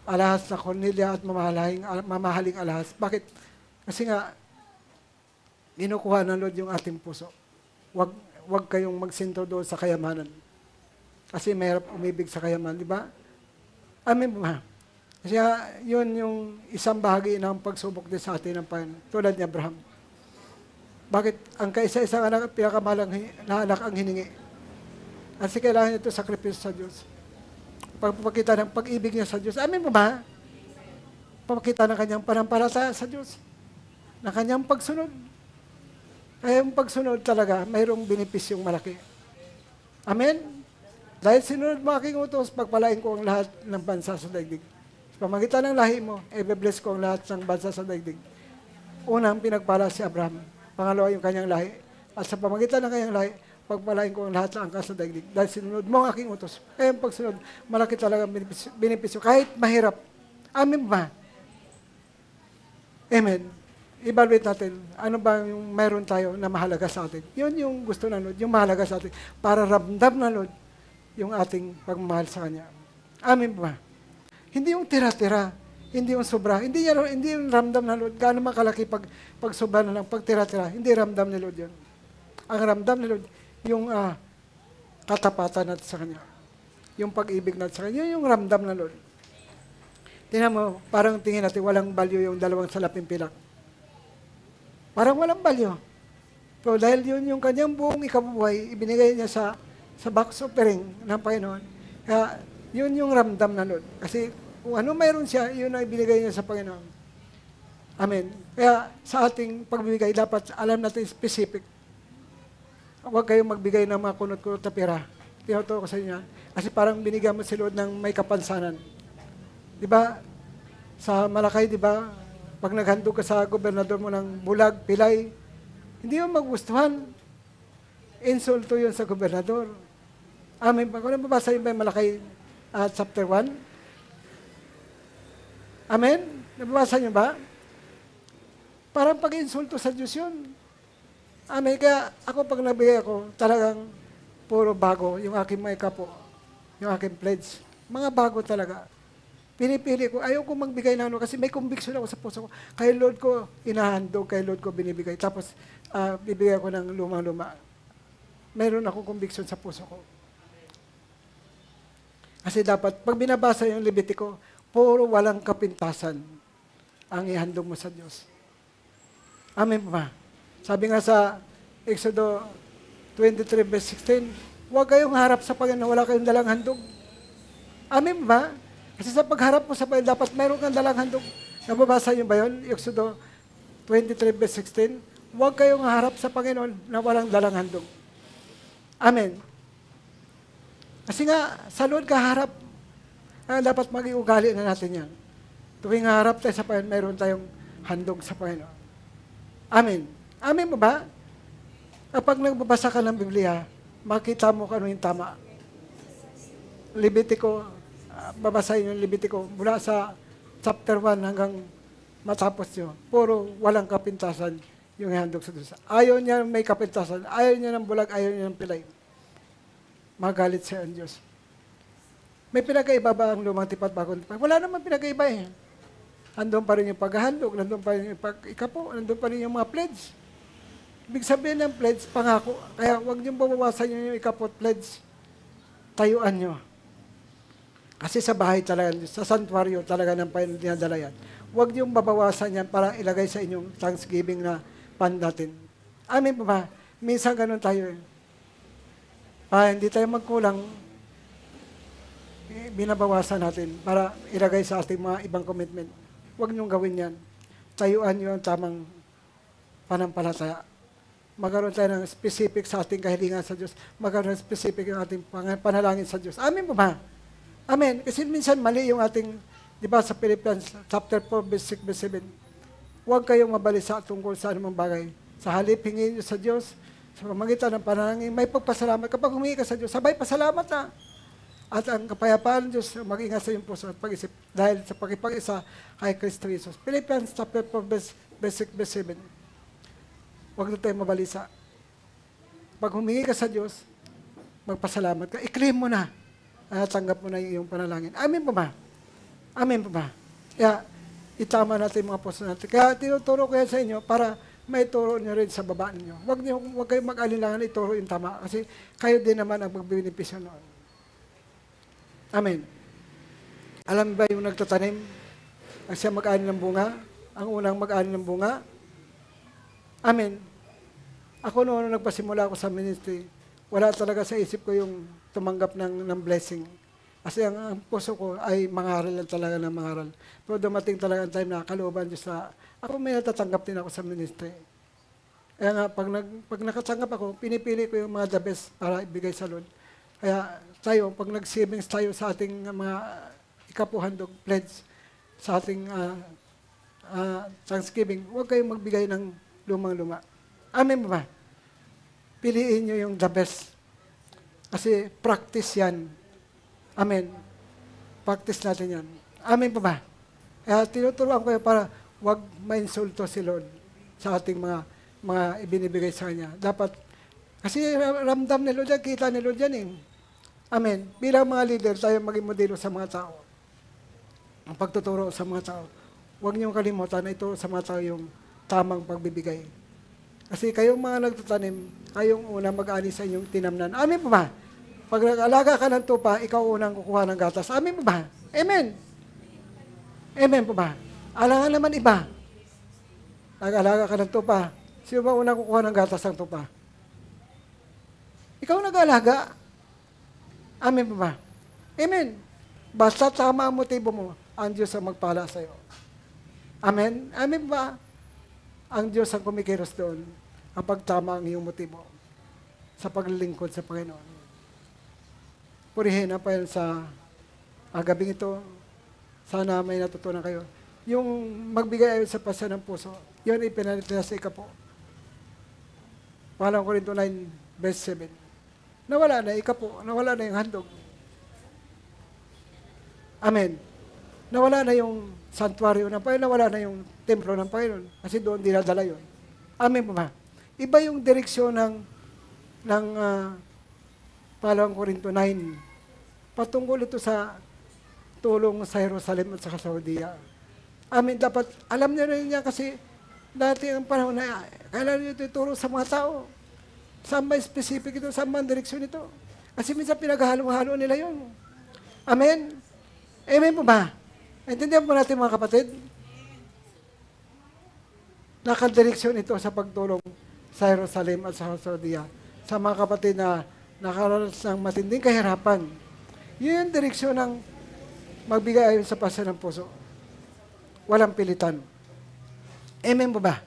Alahas na Cornelia at mamahaling alahas. Bakit? Kasi nga, kinukuha ng Lord yung ating puso. Wag kayong magsinto doon sa kayamanan. Kasi mahirap umibig sa kayamanan, di ba? Amen ba? Kasi yun yung isang bahagi ng pagsubok din sa atin ng Panginoon. Tulad ni Abraham. Bakit? Ang kaisa-isang anak, pinakamalang na anak ang hiningi. Kasi kailangan ito sakripisyo sa Diyos. Pagpapakita ng pag-ibig niya sa Diyos. Amen mo ba? Pagpapakita ng kanyang panampalataya sa Diyos. Ng kanyang pagsunod. Kaya yung pagsunod talaga, mayroong benepisyong malaki. Amen? Dahil sinunod mo aking utos, pagpalain ko ang lahat ng bansa sa daigdig. Sa pamagitan ng lahi mo, i-bless ko ang lahat ng bansa sa daigdig. Unang pinagpala si Abraham. Pangalawa yung kanyang lahi. At sa pamagitan ng kanyang lahi, pagpalain ko ang lahat ng angkas sa daigdig. Dahil sinunod mo ang aking utos. Kaya yung pagsunod, malaki talaga benepisyo. Kahit mahirap. Amen ba? Amen. Evaluate natin, ano ba yung mayroon tayo na mahalaga sa atin. Yun yung gusto ng Lord, yung mahalaga sa atin. Para ramdam ng Lord yung ating pagmamahal sa Kanya. Amen ba? Hindi yung tira-tira. Hindi yung sobra. Hindi yung ramdam ng Lord. Gaano makalaki pag sobra na lang, pag tira-tira. Hindi ramdam ni Lord yun. Ang ramdam ni Lord, yung katapatan natin sa Kanya. Yung pag-ibig natin sa Kanya. Yun yung ramdam ng Lord. Tingnan mo, parang tingin natin walang value yung 2 salaping pilak. Parang walang value. Pero dahil yun yung kanyang buong ikabubuhay, ibinigay niya sa box offering ng Panginoon. Kaya yun yung ramdam ng Lord. Kasi kung ano mayroon siya, yun ang ibinigay niya sa Panginoon. Amen. Kaya sa ating pagbibigay, dapat alam natin specific. Huwag kayong magbigay ng mga kunot-kunot na pera. Tinuturo ko sa inyo. Kasi parang binigyan mo si Lord ng may kapansanan. Di ba? Sa Malakay, di ba? Pag naghandog ka sa gobernador mo ng bulag, pilay, hindi mo magustuhan. Insulto yun sa gobernador. Amen. Kung nababasa yun ba yung Malakay chapter 1? Amen? Nababasa niyo ba? Parang pag-insulto sa Diyos yun. Amen. Kaya ako pag nabigay ako, talagang puro bago yung aking mga kapo, yung aking pledge. Mga bago talaga. Pinipili ko, ayaw ko magbigay ng ano kasi may conviction ako sa puso ko. Kay Lord ko, inahandog, kay Lord ko binibigay. Tapos, bibigay ko ng luma-luma. Meron akong conviction sa puso ko. Kasi dapat, pag binabasa yung Levitico, puro walang kapintasan ang ihandog mo sa Diyos. Amen pa. Sabi nga sa Exodo 23 verse 16, huwag kayong harap sa Panginoon na wala kayong dalang handog. Amen ba? Kasi sa pagharap mo sa Panginoon, dapat mayroon kang dalang handog. Nababasa niyo ba yun? Exodo 23 verse 16, huwag kayong harap sa Panginoon na walang dalang handog. Amen. Kasi nga, sa Lord kaharap, dapat mag-iugali na natin yan. Tuwing harap tayo sa Panginoon, mayroon tayong handog sa Panginoon. Amen. Amen mo ba? Kapag nagbabasa ka ng Biblia, makita mo kung ano yung tama. Levitico, babasahin yung Levitico, mula sa chapter 1 hanggang matapos nyo, puro walang kapintasan yung handog sa Diyos. Ayaw niya may kapintasan, ayaw niya ng bulag, ayaw niya ng pilay. Magalit siya ang Diyos. May pinagkaiba ba ang lumang tipat, bagong tipat? Wala naman pinagkaiba eh. Andun pa rin yung paghahandog, nandun pa rin yung pag-ikapo, nandun pa rin yung mga pledge. Ibig sabihin ng pledge, pangako. Kaya huwag niyong babawasan yung ikapo at pledge. Tayuan niyo. Kasi sa bahay talaga, sa santuario talaga ng Panginoon dinadala yan. Huwag niyong babawasan yan para ilagay sa inyong Thanksgiving na pan natin. Amen po ba? Minsan ganun tayo eh. Hindi tayo magkulang, binabawasan natin para ilagay sa ating mga ibang commitment. Huwag niyong gawin yan. Tayuan niyo ang tamang panampalataya. Magkaroon tayo ng specific sa ating kahilingan sa Diyos. Magkaroon ng specific yung ating panalangin sa Diyos. Amen po ba? Amen. Kasi minsan mali yung ating, di ba sa Philippians chapter 4, verse 6, verse 7. Huwag kayong mabalisa tungkol sa anumang bagay. Sa halip, hingin niyo sa Diyos, sa pamagitan ng panalangin, may pagpasalamat. Kapag humingi ka sa Diyos, sabay pasalamat na. At ang kapayapaan ng Diyos, mag-ingat sa iyong puso at pag-isip dahil sa pakipag-isa kay Kristo Jesus. Philippians chapter 4, verse 6, verse 7. Huwag na tayo mabalisa. Pag humingi ka sa Diyos, magpasalamat ka. I-claim mo na. Tanggap mo na yung iyong panalangin. Amen pa ba? Amen pa ba? Kaya, itama natin yung mga puso natin. Kaya, tinuturo ko yan sa inyo para may turo nyo rin sa baba ninyo. Huwag kayong mag-alinlangan ituro yung tama kasi kayo din naman ang magbibinipisyo noon. Amen. Alam ba yung nagtatanim? Ang siya mag-ani ng bunga? Ang unang mag-ani ng bunga? Amen. Ako noon nagpasimula ako sa ministry, wala talaga sa isip ko yung tumanggap ng blessing. Kasi ang puso ko ay mangaral lang talaga ng mangaral. Pero dumating talaga ang time na kalooban Diyos sa ako may natatanggap din ako sa ministry. Kaya nga, pag nakatanggap ako, pinipili ko yung mga the best para ibigay sa Lord. Kaya tayo, pag nag-savings tayo sa ating mga ikapuhandog pledge, sa ating Thanksgiving, huwag kayong magbigay ng lumang-luma. Amen ba? Piliin nyo yung the best. Kasi practice yan. Amen. Practice natin yan. Amen pa ba? Kaya tinuturuan ko yan para huwag ma-insulto si Lord sa ating mga ibinibigay sa Kanya. Dapat, kasi ramdam ni Lord yan, kita ni Lord yan eh. Amen. Bilang mga leader, tayo maging modelo sa mga tao. Ang pagtuturo sa mga tao. Huwag niyong kalimutan na ito sa mga tao yung tamang pagbibigay. Kasi kayong mga nagtatanim, kayong una mag-ani sa inyong tinamnan. Amen pa ba? Pag nag-alaga ka ng tupa, ikaw unang kukuha ng gatas. Amen pa ba? Amen. Amen pa ba? Alangan naman iba. Nag-alaga ka ng tupa. Sino ba unang kukuha ng gatas ng tupa? Ikaw nag-alaga. Amen pa ba? Amen. Basta tama ang motibo mo, ang Diyos ang magpala sa iyo. Amen? Amen ba? Ang Diyos ang kumikilos doon kapag tama ang iyong motibo sa paglilingkod sa Panginoon. Purihin ang Panginoon sa gabing ito. Sana may natutunan kayo. yung magbigay ayon sa pasya ng puso, yun ipinalit nila sa ikapo. Pangalang Korinto 9, verse 7. Nawala na ikapo, nawala na yung handog. Amen. Nawala na yung santuario ng Panginoon, nawala na yung templo ng Panginoon, kasi doon dinadala yun. Amen po ba? Iba yung direksyon ng Pangalang Korinto 9. Patungkol ito sa tulong sa Jerusalem at sa Saudia. Amen. Dapat alam niya rin niya kasi dati ang panahon na kailangan niyo ito ituro sa mga tao. Saan ba specific ito? Saan ba ang direksyon ito? Kasi minsan pinaghalo-halo nila yun. Amen? Amen po ba? Intindihan po natin mga kapatid? Nakadireksyon ito sa pagtulong sa Jerusalem at sa Saudia. Sa mga kapatid na nakaranas ng matinding kahirapan. Yun yung direksyon ng magbigay ayon sa pasya ng puso. Walang pilitan. Amen po ba?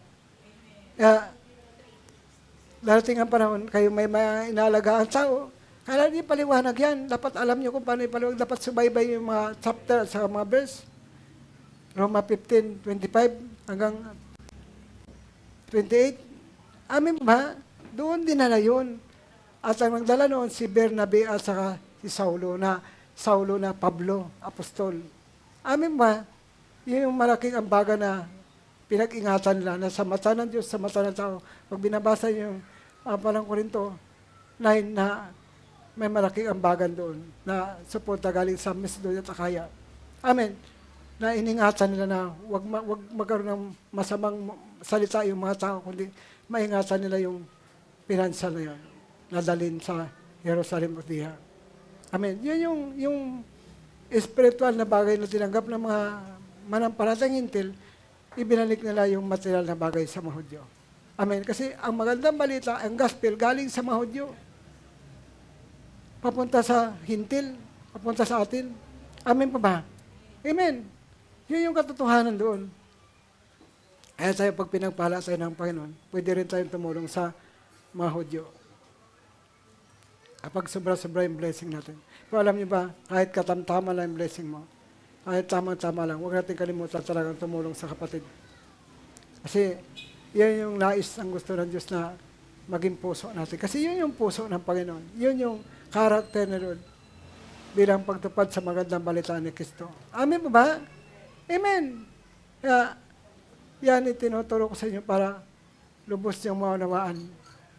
Darating ang panahon, kayo may inaalagaan tao, kailangan niyo paliwanag yan. Dapat alam niyo kung paano ipaliwanag. Dapat subaybay yung mga chapter sa mga verse. Roma 15:25 hanggang 28. Amen ba? Doon dinala yun. At ang nagdala noon si Bernabe at saka si Saulo na Pablo, apostol. Amen ba? Yun yung malaking ambaga na pinag-ingatan nila na sa mata ng Diyos, sa mata ng tao. Pag binabasa yung Pangalang Korinto 9 na may malaking ambagan doon na suporta galing sa Macedonia at Akaya. Amen. Na iningatan nila na wag magkaroon ng masamang salita yung mga tao, kundi maingatan nila yung pinansyal na yun na dalhin sa Jerusalem o Diha. Amen. Yun yung spiritual na bagay na tinanggap ng mga manampalatayang hintil, ibinalik nila yung material na bagay sa mga Hudyo. Amen. Kasi ang magandang balita, ang gospel, galing sa mga Hudyo. Papunta sa hintil, papunta sa atin. Amen pa ba? Amen. Yun yung katotohanan doon. Kaya tayo, pag pinagpala tayo ng Panginoon, pwede rin tayong tumulong sa mga Hudyo. Kapag sobra-sobra yung blessing natin. Kung alam niyo ba, kahit katamtama lang yung blessing mo, kahit tamang-tama lang, huwag natin kalimutan talagang tumulong sa kapatid. Kasi yan yung nais ang gusto ng Diyos na maging puso natin. Kasi yun yung puso ng Panginoon. Yun yung karakter na doon bilang pagtupad sa magandang balita ni Kristo. Amen po ba? Amen. Kaya, yan itinuturo ko sa inyo para lubos niyang maunawaan.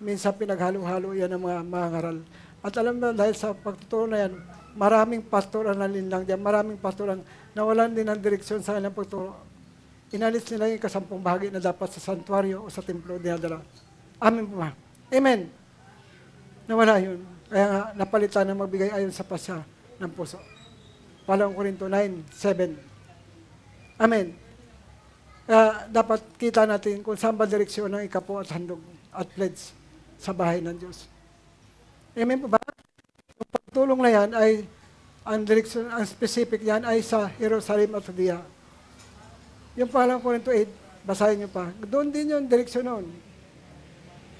Minsan pinaghalo-halo yan ng mga ngaral. At alam mo, dahil sa pagtuturo na yan, maraming pastor ang nalinlang dyan, maraming pastor ang nawalan din ng direksyon sa kanilang pagtuturo. Inalis nila yung kasampung bahagi na dapat sa santuario o sa templo dinadala. Amen po ba? Amen. Nawala yun. Kaya nga, napalitan na magbigay ayon sa pasya ng puso. Pangalang Korinto 9:7. Amen. Kaya dapat kita natin kung saan ba direksyon ng ikapo at handog at pledge sa bahay ng Diyos. Amen po ba? Yung pagtulong na yan ay, ang direksyon, ang specific yan ay sa Jerusalem at Judea. Yung Pangalang Korinto 8, basahin nyo pa. Doon din yung direksyon noon.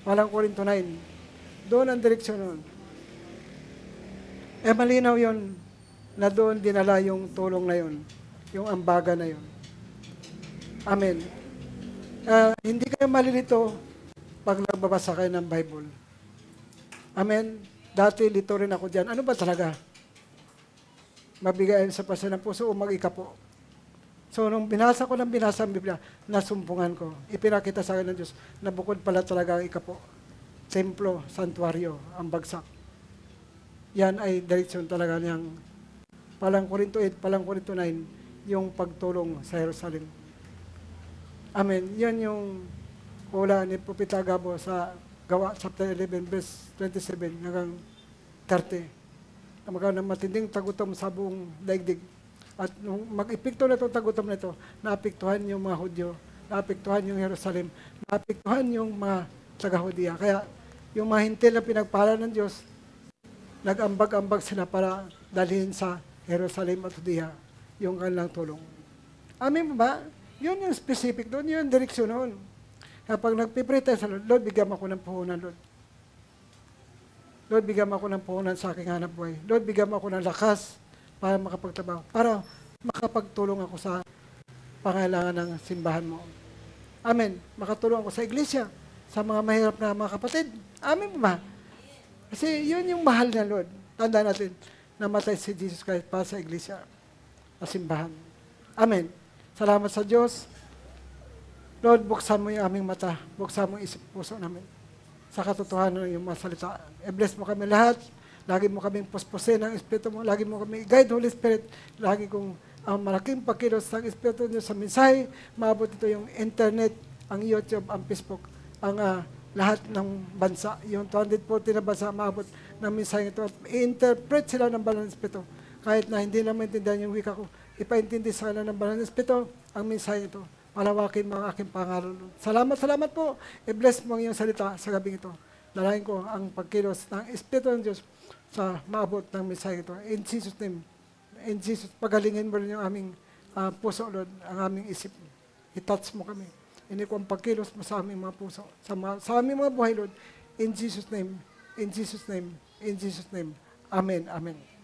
Pangalang Korinto 9. Doon ang direksyon noon. Malinaw yun na doon dinala yung tulong na yun. Yung ambaga na yun. Amen. Hindi kayo malilito pag nagbabasa kayo ng Bible. Amen. Dati lito rin ako dyan. Ano ba talaga? Mabigayin sa pasya ng puso o mag-ikapo? So, nung binasa ko ang Biblia, nasumpungan ko. Ipinakita sa akin ng Diyos na bukod pala talaga ang ikapo. Templo, santuario, ang bagsak. Yan ay direksyon talaga niyang Pangalang Korinto 8, Pangalang Korinto 9, yung pagtulong sa Jerusalem. Amen. Yan yung hula ni Propeta Agabo sa Gawa, chapter 11, verse 27 hanggang 30. Na magkaroon ng matinding tagutom sa buong daigdig. At nung mag-epekto na itong tagutom na ito, naapektuhan yung mga Hudyo, naapektuhan yung Jerusalem, naapektuhan yung mga taga-Hudiya. Kaya yung mga hintil na pinagpala ng Diyos, nag-ambag-ambag sila para dalhin sa Jerusalem at Judea yung kanilang tulong. Amen ba? Yun yung specific doon, yun yung direksyon noon. Kapag nagpipray tayo sa Lord, Lord, bigyan mo ako ng puhunan, Lord. Lord, bigyan mo ako ng puhunan sa aking hanap buhay. Lord, bigyan mo ako ng lakas para makapagtrabaho, para makapagtulong ako sa pangailangan ng simbahan mo. Amen. Makatulong ako sa iglesia, sa mga mahirap na mga kapatid. Amen ba? Kasi yun yung mahal na Lord. Tandaan natin, namatay si Jesus Christ para sa iglesia, sa simbahan. Amen. Salamat sa Diyos. Lord, buksan mo yung aming mata. Buksan mo yung isip puso namin. Sa katotohanan ng iyong mga salita. I-bless mo kami lahat. Lagi mo kaming puspusin ng Espiritu mo. Lagi mo kami guide, Holy Spirit. Lagi kong ang malaking pagkilos ng Espiritu niyo sa mensahe. Maabot ito yung internet, ang YouTube, ang Facebook, ang lahat ng bansa. Yung 240 na bansa maabot ng mensahe ito. At i-interpret sila ng Banal na Espiritu. Kahit na hindi na maintindihan yung wika ko, ipaintindi sa kanila ng Banal na Espiritu ang mensahe ito. Palawakin mga aking pangaral. Salamat po. I-bless mo ang iyong salita sa gabing ito. Dalahin ko ang pagkilos ng Espiritu ng Diyos sa maabot ng mensahe ito. In Jesus' name. In Jesus, pagalingin mo rin yung aming puso, Lord, ang aming isip. I-touch mo kami. Hindi ko ang pagkilos mo sa aming mga puso. Sa aming mga buhay, Lord. In Jesus' name. In Jesus' name. In Jesus' name. Amen. Amen.